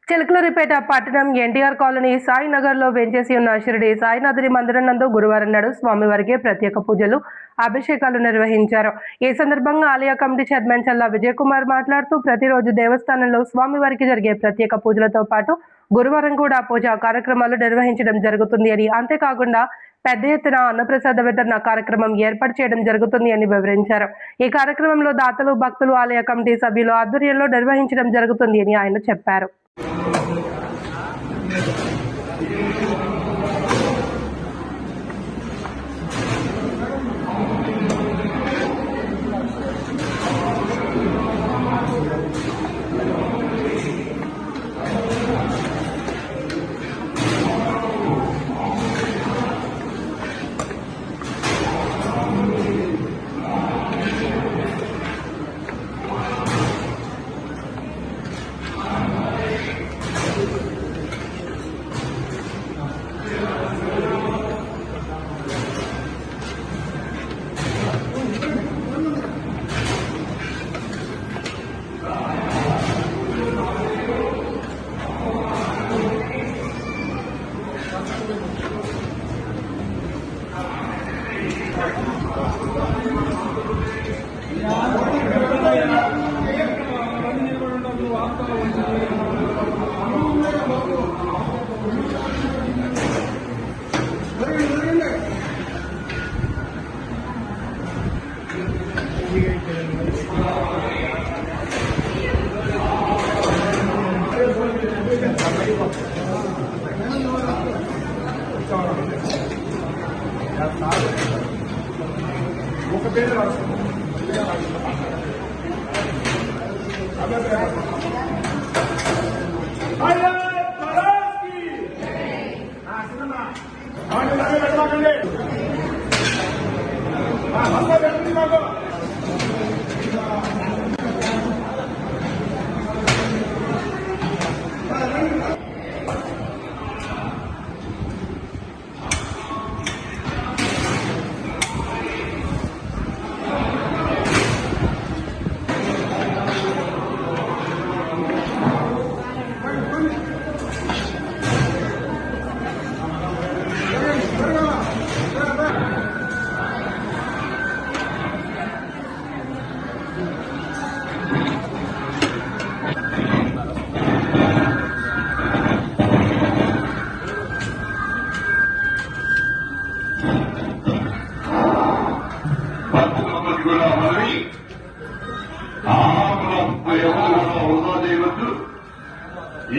చిలకలూరిపేట పట్టణం ఎన్టీఆర్ కాలనీ సాయినగర్లో వెంచేసి ఉన్న షిరిడి సాయినాథుని మందిరం నందు గురువారం నాడు స్వామివారికి ప్రత్యేక పూజలు అభిషేకాలు నిర్వహించారు. ఈ సందర్భంగా ఆలయ కమిటీ చైర్మన్ చల్లా విజయ్ కుమార్ మాట్లాడుతూ ప్రతిరోజు దేవస్థానంలో స్వామివారికి జరిగే ప్రత్యేక పూజలతో పాటు గురువారం కూడా పూజా కార్యక్రమాలు నిర్వహించడం జరుగుతుంది అని, అంతేకాకుండా పెద్ద ఎత్తున అన్నప్రసాద వితరణ కార్యక్రమం ఏర్పాటు చేయడం జరుగుతుంది అని వివరించారు. ఈ కార్యక్రమంలో దాతలు, భక్తులు, ఆలయ కమిటీ సభ్యుల ఆధ్వర్యంలో నిర్వహించడం జరుగుతుంది అని ఆయన చెప్పారు.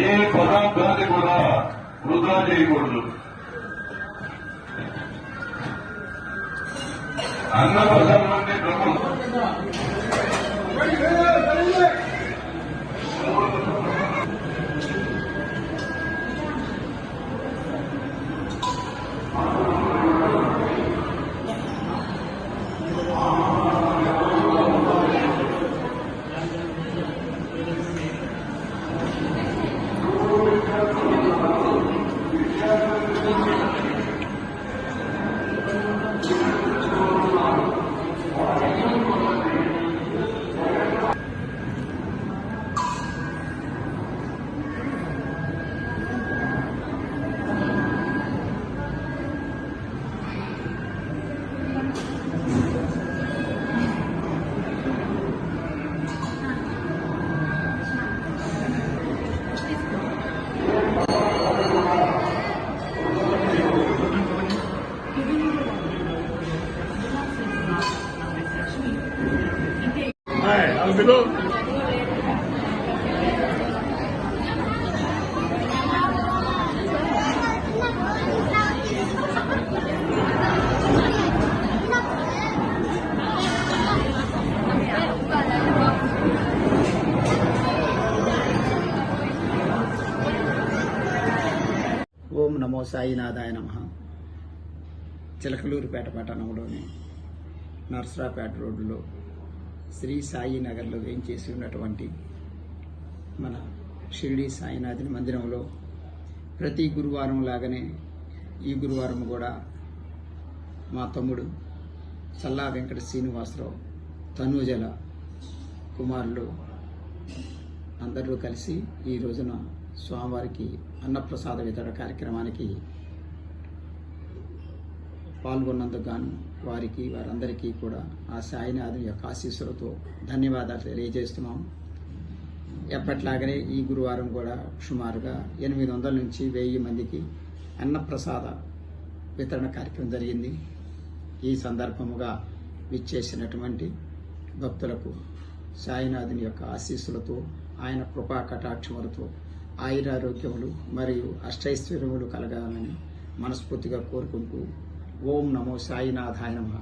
ఏ పదార్థాన్ని కూడా వృధా చేయకూడదు. అన్న ప్రసాదాన్ని బ్రహ్మం అందులో ఓం నమో సాయినాథాయ నమః. చిలకలూరిపేట పట్టణంలోని నర్సరాపేట రోడ్డులో శ్రీ సాయి నగర్లో వేయించేసి ఉన్నటువంటి మన షిరిడి సాయినాథుని మందిరంలో ప్రతి గురువారం లాగానే ఈ గురువారం కూడా మా తమ్ముడు చల్లా వెంకట శ్రీనివాసరావు, తనూజల కుమారులు అందరూ కలిసి ఈ రోజున స్వామివారికి అన్నప్రసాద వితరణ కార్యక్రమానికి పాల్గొన్నందుకు గాను వారందరికీ కూడా ఆ సాయినాథుని యొక్క ఆశీస్సులతో ధన్యవాదాలు తెలియజేస్తున్నాం. ఎప్పట్లాగనే ఈ గురువారం కూడా సుమారుగా 800 నుంచి 1000 మందికి అన్నప్రసాద వితరణ కార్యక్రమం జరిగింది. ఈ సందర్భముగా విచ్చేసినటువంటి భక్తులకు సాయినాథుని యొక్క ఆశీస్సులతో, ఆయన కృపా కటాక్షములతో ఆయురారోగ్యములు మరియు అష్టైశ్వర్యములు కలగాలని మనస్ఫూర్తిగా కోరుకుంటూ ఓం నమో సాయినాథాయ నమః,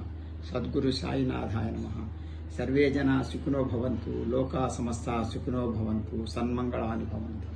సద్గురు సాయినాథాయ నమః. సర్వే జనా సుఖినో భవంతు, లోకా సమస్తా సుఖినో భవంతు, సన్మంగళాని భవంతు.